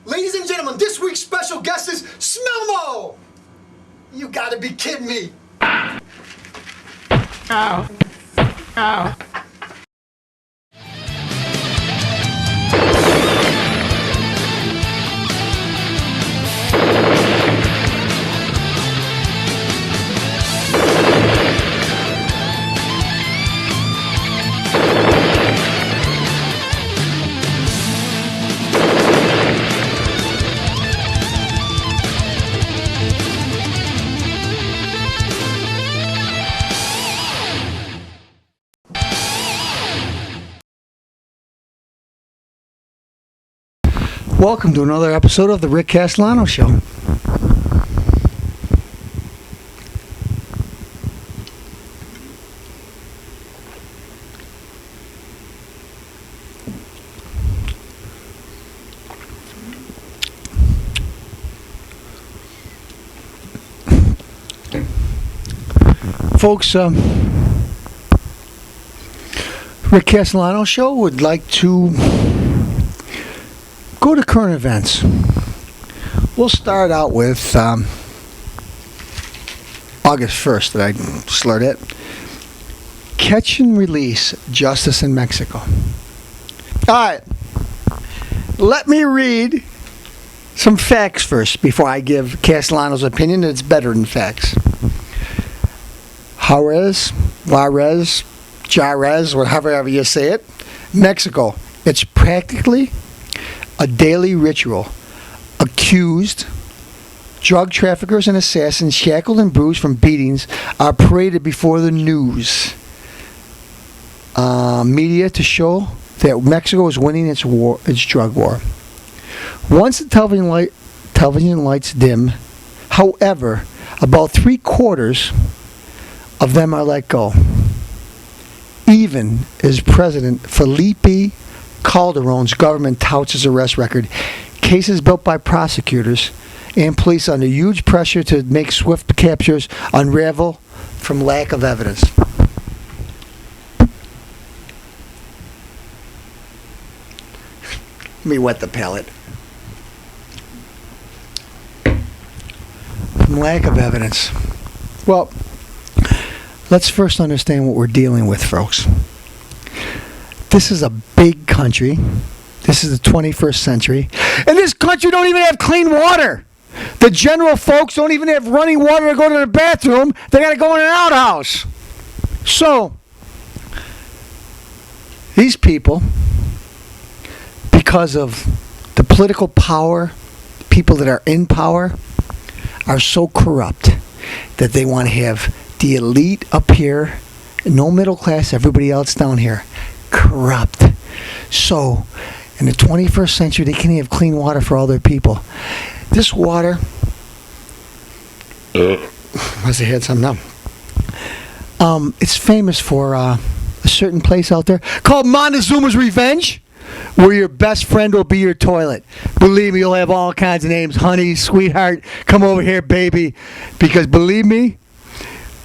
Ladies and gentlemen, this week's special guest is Smelmo! You gotta be kidding me! Ow. Ow. Welcome to another episode of the Rick Castellano Show. Folks, Rick Castellano Show would like to go to current events. We'll start out with August 1st, that I slurred it. Catch and release justice in Mexico. Alright, let me read some facts first before I give Castellano's opinion that it's better than facts. Juarez, whatever you say it, Mexico. It's practically a daily ritual. Accused drug traffickers and assassins, shackled and bruised from beatings, are paraded before the news media to show that Mexico is winning its drug war. Once the television lights dim, however, about 3/4 of them are let go. Even as President Felipe Calderon's government touts his arrest record, cases built by prosecutors and police under huge pressure to make swift captures unravel from lack of evidence. Let me wet the palate. From lack of evidence. Well, let's first understand what we're dealing with, folks. This is a big country. This is the 21st century. And this country don't even have clean water. The general folks don't even have running water to go to the bathroom. They got to go in an outhouse. So, these people, because of the political power, people that are in power, are so corrupt that they want to have the elite up here, no middle class, everybody else down here. Corrupt. So, in the 21st century, they can't have clean water for all their people. This water, must have had some now. It's famous for a certain place out there called Montezuma's Revenge, where your best friend will be your toilet. Believe me, you'll have all kinds of names. Honey, sweetheart, come over here, baby. Because believe me,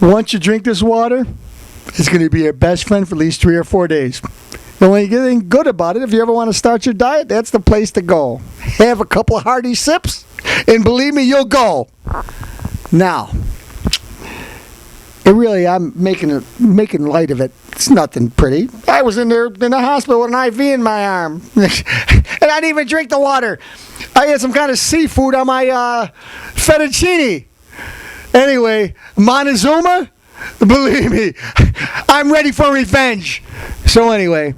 once you drink this water, it's going to be your best friend for at least 3 or 4 days. And when you get anything good about it, if you ever want to start your diet, that's the place to go. Have a couple of hearty sips, and believe me, you'll go. Now, it really, I'm making light of it. It's nothing pretty. I was in the hospital with an IV in my arm, and I didn't even drink the water. I had some kind of seafood on my fettuccine. Anyway, Montezuma, believe me, I'm ready for revenge. So anyway,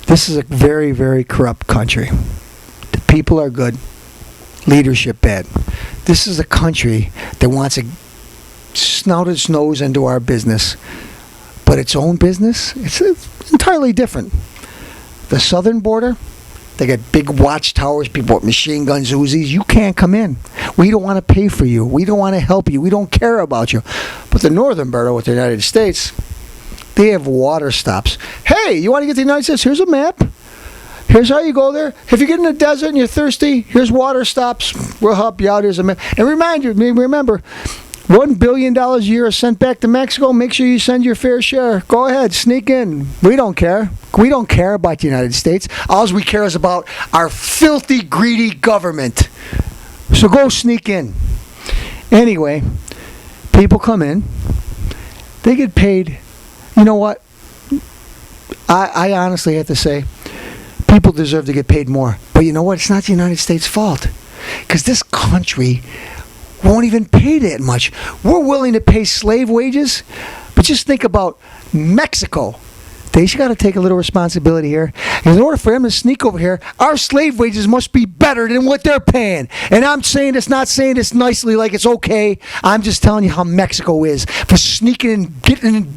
this is a very, very corrupt country. The people are good, leadership bad. This is a country that wants to snout its nose into our business, but its own business, it's entirely different. The southern border, they got big watchtowers, people with machine guns, Uzis. You can't come in. We don't want to pay for you. We don't want to help you. We don't care about you. But the northern border with the United States, they have water stops. Hey, you want to get to the United States? Here's a map. Here's how you go there. If you get in the desert and you're thirsty, here's water stops. We'll help you out. Here's a map. And remember, $1 billion a year is sent back to Mexico. Make sure you send your fair share. Go ahead, sneak in. We don't care. We don't care about the United States. All we care is about our filthy, greedy government. So go sneak in. Anyway, people come in. They get paid. You know what? I honestly have to say, people deserve to get paid more. But you know what? It's not the United States' fault. Because this country won't even pay that much. We're willing to pay slave wages. But just think about Mexico. They got to take a little responsibility here. In order for them to sneak over here, our slave wages must be better than what they're paying. And I'm saying this, not saying this nicely like it's okay. I'm just telling you how Mexico is for sneaking and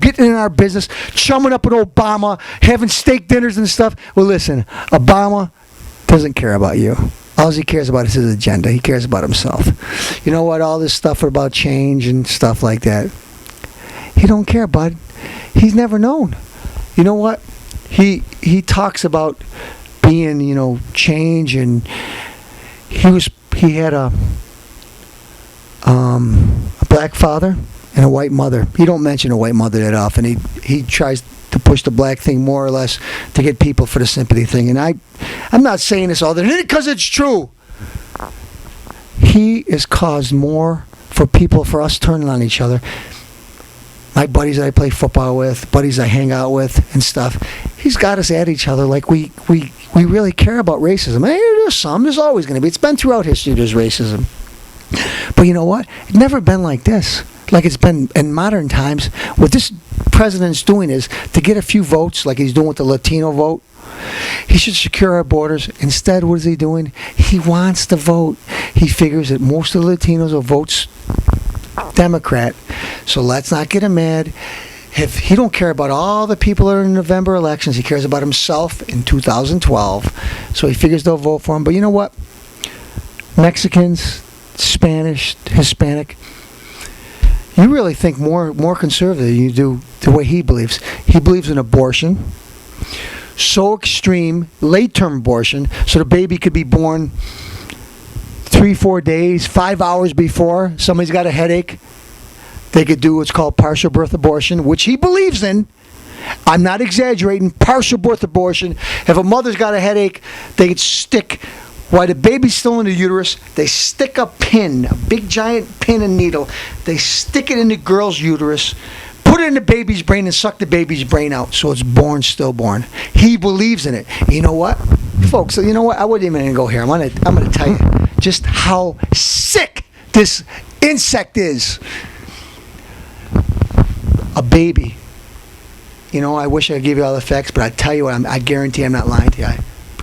getting in our business, chumming up with Obama, having steak dinners and stuff. Well, listen, Obama doesn't care about you. All he cares about is his agenda. He cares about himself. You know what? All this stuff about change and stuff like that. He don't care, bud. He's never known. You know what? He talks about being, change, and he had a black father and a white mother. He don't mention a white mother that often. He tries to push the black thing more or less to get people for the sympathy thing. And I'm not saying this all the time because it's true. He has caused more for us turning on each other. My buddies that I play football with, buddies I hang out with and stuff, he's got us at each other like we really care about racism. There's always going to be. It's been throughout history, there's racism. But you know what? It's never been like this. Like it's been in modern times. What this president's doing is to get a few votes, like he's doing with the Latino vote. He should secure our borders. Instead, what is he doing? He wants to vote. He figures that most of the Latinos will vote Democrat. So let's not get him mad. If he don't care about all the people that are in November elections, he cares about himself in 2012. So he figures they'll vote for him. But you know what? Mexicans, Spanish, Hispanic, you really think more conservative than you do the way he believes. He believes in abortion. So extreme, late-term abortion, so the baby could be born 3-4 days, 5 hours before somebody's got a headache. They could do what's called partial birth abortion, which he believes in. I'm not exaggerating. Partial birth abortion. If a mother's got a headache, they could stick, while the baby's still in the uterus, they stick a pin, a big giant pin and needle. They stick it in the girl's uterus, put it in the baby's brain, and suck the baby's brain out so it's stillborn. He believes in it. You know what? Folks, you know what? I wouldn't even go here. I'm gonna tell you just how sick this insect is. A baby. I wish I could give you all the facts, but I tell you what, I guarantee I'm not lying to you.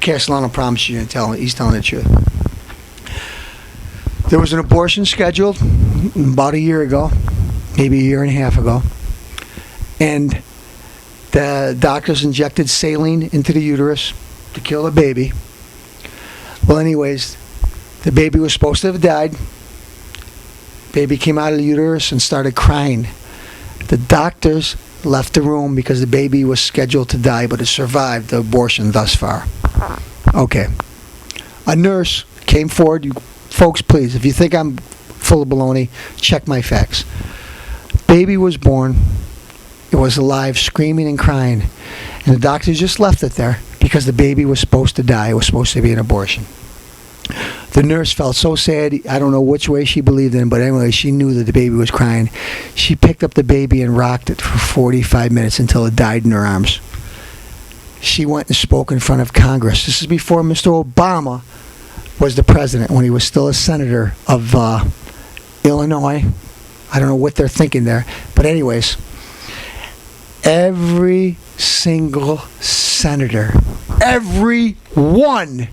Castellano promised you, and he's telling the truth. There was an abortion scheduled about a year ago, maybe a year and a half ago, and the doctors injected saline into the uterus to kill the baby. Well, anyways, the baby was supposed to have died. Baby came out of the uterus and started crying. The doctors left the room because the baby was scheduled to die, but it survived the abortion thus far. Okay. A nurse came forward. You folks, please, if you think I'm full of baloney, check my facts. Baby was born. It was alive, screaming and crying. And the doctors just left it there because the baby was supposed to die. It was supposed to be an abortion. The nurse felt so sad. I don't know which way she believed in, but anyway, she knew that the baby was crying. She picked up the baby and rocked it for 45 minutes until it died in her arms. She went and spoke in front of Congress. This is before Mr. Obama was the president, when he was still a senator of Illinois. I don't know what they're thinking there. But anyways, every single senator, every one,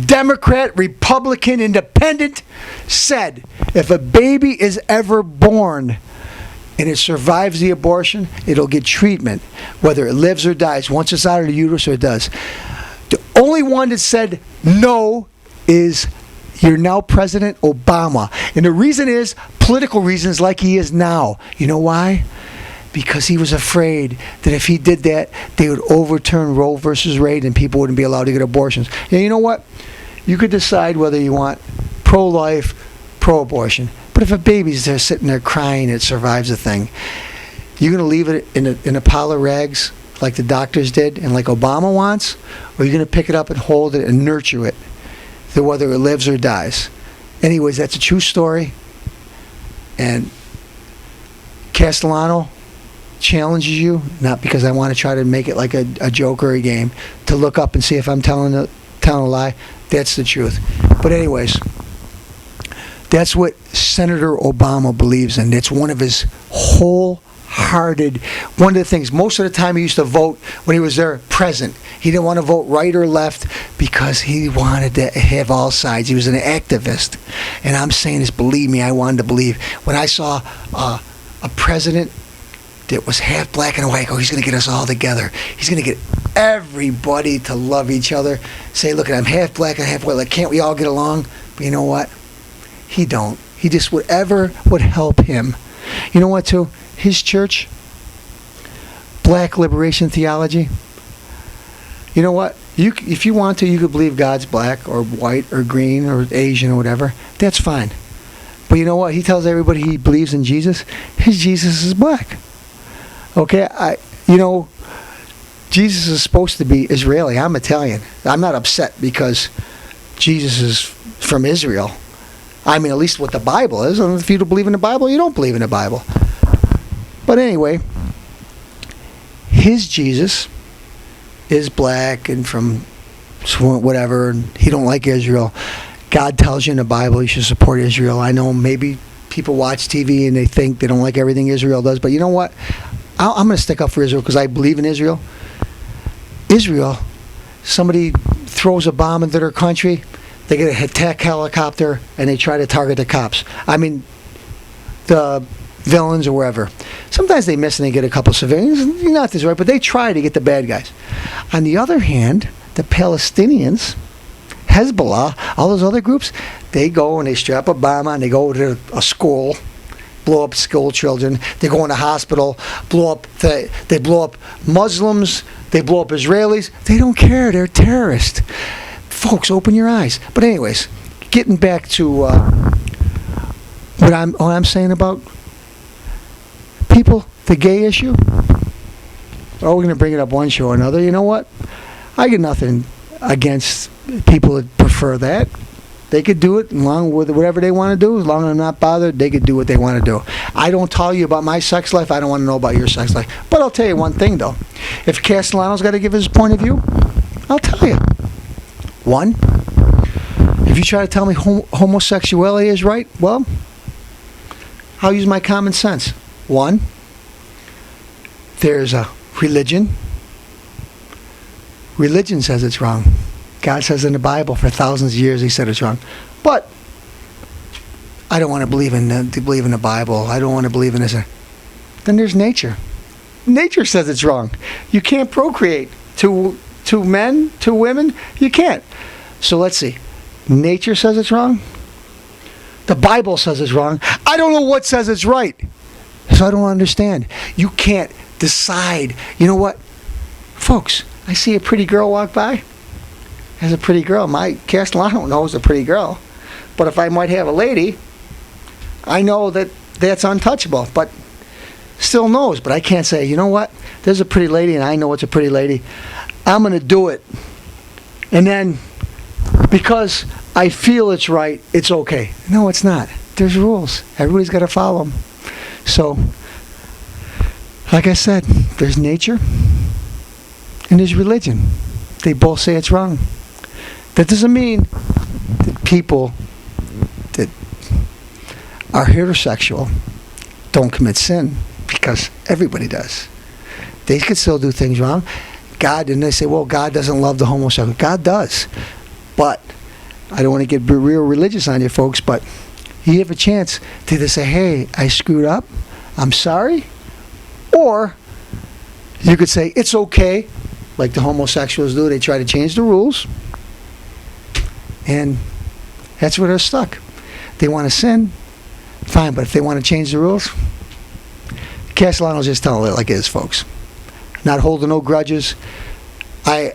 Democrat, Republican, Independent, said if a baby is ever born and it survives the abortion, it'll get treatment, whether it lives or dies. Once it's out of the uterus, or it does. The only one that said no is your now President Obama. And the reason is political reasons, like he is now. You know why? Because he was afraid that if he did that, they would overturn Roe versus Wade and people wouldn't be allowed to get abortions. And you know what? You could decide whether you want pro-life, pro-abortion. But if a baby's there sitting there crying, it survives the thing. You're going to leave it in a pile of rags like the doctors did and like Obama wants, or are you going to pick it up and hold it and nurture it, to whether it lives or dies? Anyways, that's a true story. And Castellano challenges you, not because I want to try to make it like a joke or a game, to look up and see if I'm telling a lie. That's the truth. But anyways, that's what Senator Obama believes in. It's one of his wholehearted, one of the things, most of the time he used to vote when he was there present. He didn't want to vote right or left because he wanted to have all sides. He was an activist. And I'm saying this, believe me, I wanted to believe. When I saw a president that was half black and white, he's going to get us all together. He's going to get everybody to love each other. Say, look, I'm half black and half white. Like, can't we all get along? But you know what? He don't. He just, whatever would help him. You know what, too? His church, Black Liberation Theology. You know what? If you want to, you could believe God's black or white or green or Asian or whatever. That's fine. But you know what? He tells everybody he believes in Jesus. His Jesus is black. Okay? Jesus is supposed to be Israeli. I'm Italian. I'm not upset because Jesus is from Israel. I mean, at least what the Bible is. And if you don't believe in the Bible, you don't believe in the Bible. But anyway, his Jesus is black and from whatever, and he don't like Israel. God tells you in the Bible you should support Israel. I know maybe people watch TV and they think they don't like everything Israel does, but you know what? I'm going to stick up for Israel because I believe in Israel. Israel, somebody throws a bomb into their country, they get an attack helicopter and they try to target the cops. I mean, the villains or wherever. Sometimes they miss and they get a couple civilians. You're not this right, but they try to get the bad guys. On the other hand, the Palestinians, Hezbollah, all those other groups, they go and they strap a bomb on, they go to a school, blow up school children, they go in a hospital, they blow up Muslims, they blow up Israelis. They don't care. They're terrorists. Folks, open your eyes. But anyways, getting back to what I'm saying about people, the gay issue. Oh, we're going to bring it up one show or another. You know what? I get nothing against people that prefer that. They could do it along with whatever they want to do. As long as I'm not bothered, they could do what they want to do. I don't tell you about my sex life. I don't want to know about your sex life. But I'll tell you one thing, though. If Castellano's got to give his point of view, I'll tell you. One, if you try to tell me homosexuality is right, well, I'll use my common sense. One, there's a religion. Religion says it's wrong. God says in the Bible for thousands of years he said it's wrong. But I don't want to believe in the Bible. I don't want to believe in this. Then there's nature. Nature says it's wrong. You can't procreate. Two men, two women, you can't. So let's see. Nature says it's wrong. The Bible says it's wrong. I don't know what says it's right. So I don't understand. You can't decide. You know what? Folks, I see a pretty girl walk by. As a pretty girl. My Castellano knows a pretty girl. But if I might have a lady, I know that that's untouchable. But still knows. But I can't say, you know what? There's a pretty lady and I know it's a pretty lady. I'm going to do it. And then, because I feel it's right, it's okay. No, it's not. There's rules. Everybody's got to follow them. So, like I said, there's nature and there's religion. They both say it's wrong. That doesn't mean that people that are heterosexual don't commit sin, because everybody does. They could still do things wrong. God, and they say, well, God doesn't love the homosexual. God does. But I don't want to get real religious on you folks, but you have a chance to either say, hey, I screwed up, I'm sorry, or you could say, it's okay, like the homosexuals do. They try to change the rules, and that's where they're stuck. They want to sin, fine, but if they want to change the rules, Castellano's just telling it like it is, folks. Not holding no grudges. I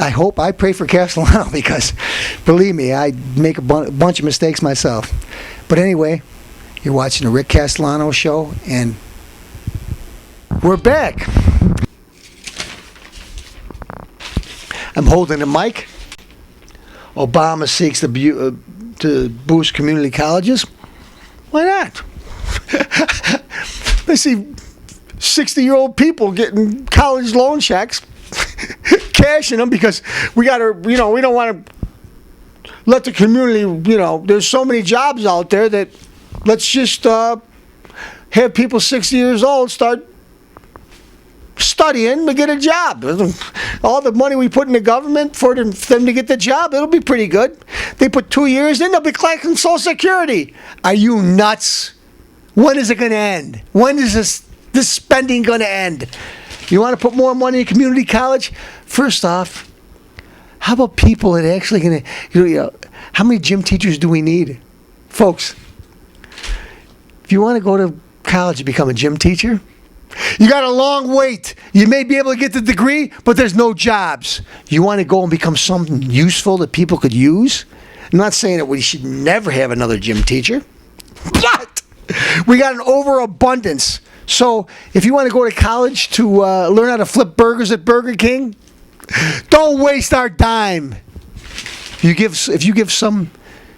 hope, I pray for Castellano, because believe me, I make a bunch of mistakes myself. But anyway, you're watching the Rick Castellano Show, and we're back. holding the mic. Obama seeks to boost community colleges. Why not? They see 60-year-old people getting college loan checks, cashing them because we don't want to let the community, there's so many jobs out there that let's just have people 60 years old start studying to get a job. All the money we put in the government for them to get the job, it'll be pretty good. They put 2 years in, they'll be collecting Social Security. Are you nuts? When is it going to end? When is this spending going to end? You want to put more money in community college? First off, how about people that are actually going to, how many gym teachers do we need? Folks, if you want to go to college to become a gym teacher, you got a long wait. You may be able to get the degree, but there's no jobs. You want to go and become something useful that people could use? I'm not saying that we should never have another gym teacher, but we got an overabundance. So if you want to go to college to learn how to flip burgers at Burger King, don't waste our dime. If you give some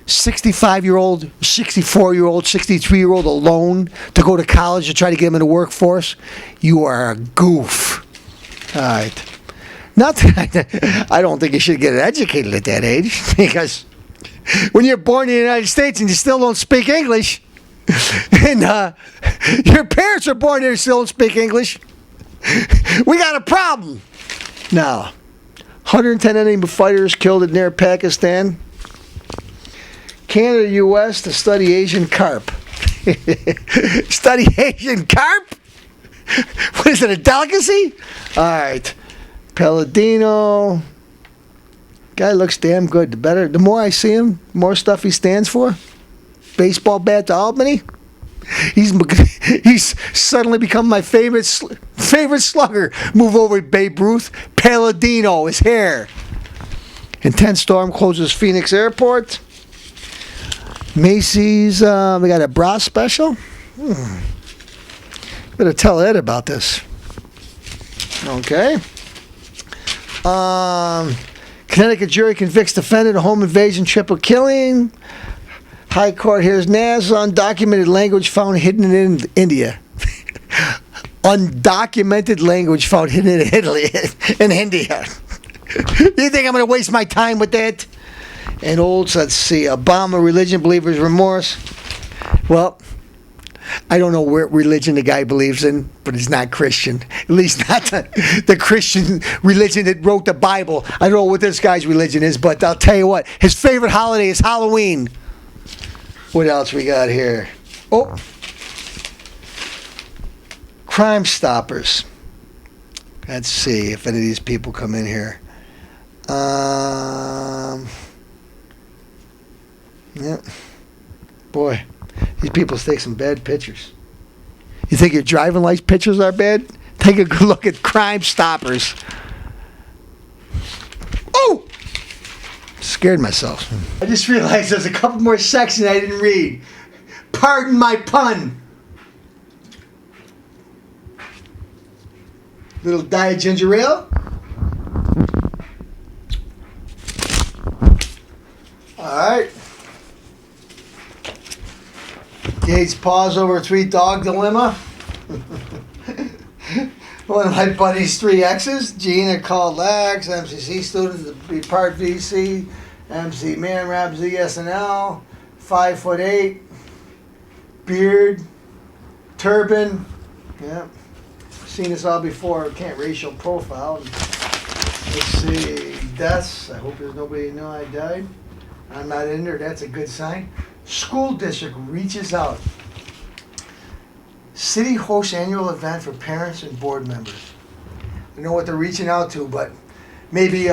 65-year-old, 64-year-old, 63-year-old a loan to go to college to try to get them in the workforce, you are a goof. All right. Not that I don't think you should get educated at that age, because when you're born in the United States and you still don't speak English, and your parents are born here and still don't speak English, we got a problem. Now, 110 enemy fighters killed in Pakistan. Canada, U.S. to study Asian carp. Study Asian carp? What is it, a delicacy? All right. Palladino. Guy looks damn good. The more I see him, the more stuff he stands for. Baseball bat to Albany. He's suddenly become my favorite slugger. Move over Babe Ruth. Palladino, his hair. Intense storm closes Phoenix Airport. Macy's, we got a bra special. Better tell Ed about this. Okay. Connecticut jury convicts defendant of home invasion, triple killing. High Court hears Nas undocumented language found hidden in India. Undocumented language found hidden in in India. You think I'm going to waste my time with that? And let's see, Obama, religion, believers, remorse. Well, I don't know what religion the guy believes in, but it's not Christian. At least not the Christian religion that wrote the Bible. I don't know what this guy's religion is, but I'll tell you what. His favorite holiday is Halloween. What else we got here? Oh, Crime Stoppers. Let's see if any of these people come in here. Yeah. Boy, these people take some bad pictures. You think your driving license pictures are bad? Take a good look at Crime Stoppers. Oh! Scared myself. I just realized there's a couple more sections I didn't read. Pardon my pun. Little Diet Ginger Ale. Alright. Gates pause over 3-dog dilemma. One of my buddy's 3 exes. Gina called Lax, MCC student to be part VC, MC Man Rap ZSNL, 5'8", beard, turban. Yeah, seen this all before. Can't racial profile. Let's see, deaths. I hope there's nobody who know I died. I'm not in there. That's a good sign. School district reaches out. City hosts annual event for parents and board members. I don't know what they're reaching out to, but maybe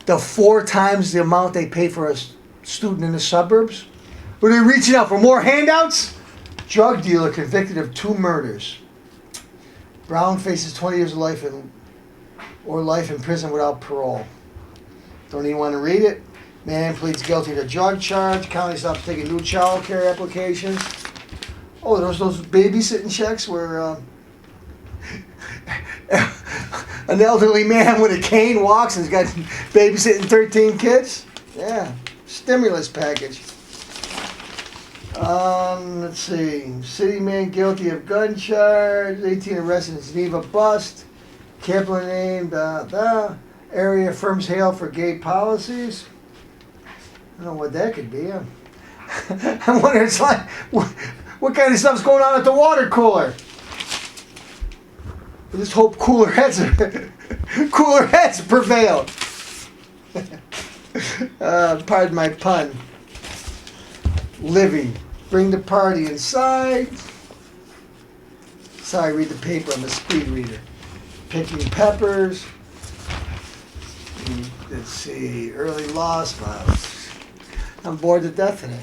the 4 times the amount they pay for a student in the suburbs. Are they reaching out for more handouts? Drug dealer convicted of 2 murders. Brown faces 20 years of life life in prison without parole. Don't even want to read it. Man pleads guilty to drug charge. County stops taking new child care applications. Oh, there's those babysitting checks where An elderly man with a cane walks and has got babysitting 13 kids. Yeah, stimulus package. Let's see. City man guilty of gun charge. 18 arrested in Geneva bust. Kepler named. Area affirms hail for gay policies. I don't know what that could be. I wonder, it's like, what kind of stuff's going on at the water cooler? I just hope cooler heads prevail. Pardon my pun. Livy, bring the party inside. Sorry, read the paper. I'm a speed reader. Picking peppers. Let's see. Early loss. I'm bored to death today.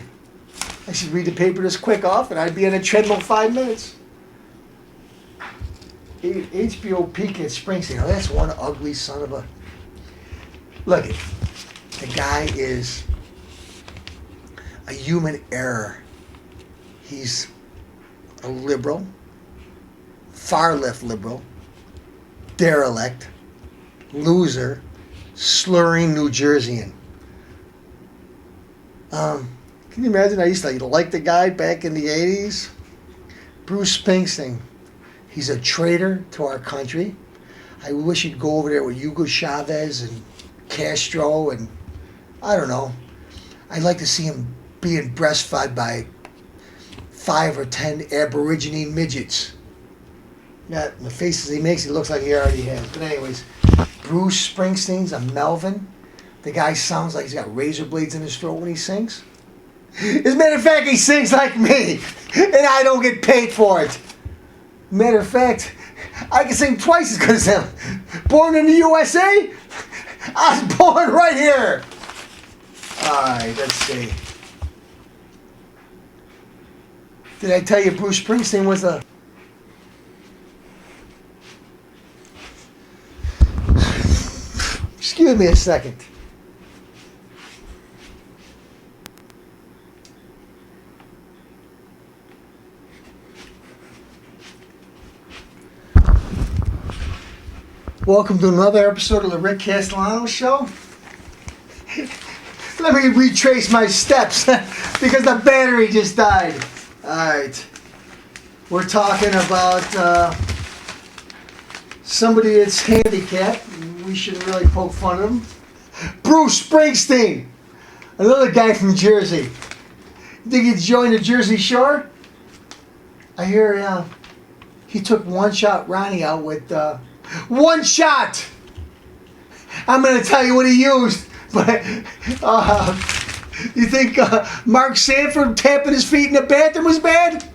I should read the paper this quick off, and I'd be on a treadmill 5 minutes. HBO peak at Springsteen. Oh, that's one ugly son of a. Look it. The guy is a human error. He's a liberal, far left liberal, derelict, loser, slurring New Jerseyan. Can you imagine? I used to like the guy back in the 80s. Bruce Springsteen. He's a traitor to our country. I wish he'd go over there with Hugo Chavez and Castro and I don't know. I'd like to see him being breastfed by 5 or 10 Aborigine midgets. Yeah, the faces he makes, he looks like he already has. But anyways, Bruce Springsteen's a Melvin. The guy sounds like he's got razor blades in his throat when he sings. As a matter of fact, he sings like me, and I don't get paid for it. Matter of fact, I can sing twice as good as him. Born in the USA? I was born right here. Alright, let's see. Did I tell you Bruce Springsteen was a... Excuse me a second. Welcome to another episode of the Rick Castellano Show. Let me retrace my steps because the battery just died. Alright. We're talking about somebody that's handicapped. We shouldn't really poke fun of him. Bruce Springsteen. Another guy from Jersey. You think he'd join the Jersey Shore? I hear he took One Shot Ronnie out with... One shot! I'm going to tell you what he used, but you think Mark Sanford tapping his feet in the bathroom was bad?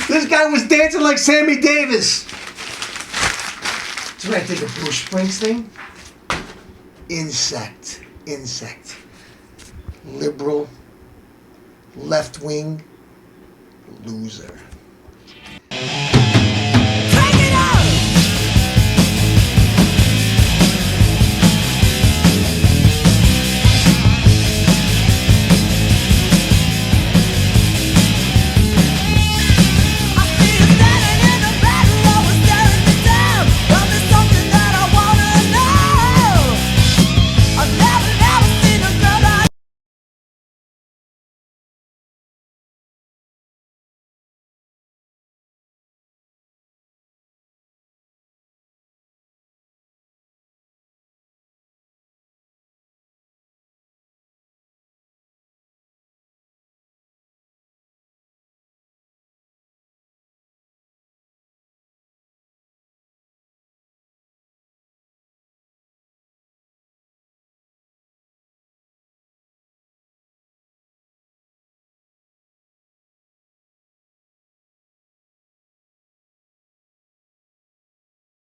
This guy was dancing like Sammy Davis. That's what I think of Bruce Springsteen. Insect. Liberal, left-wing, loser.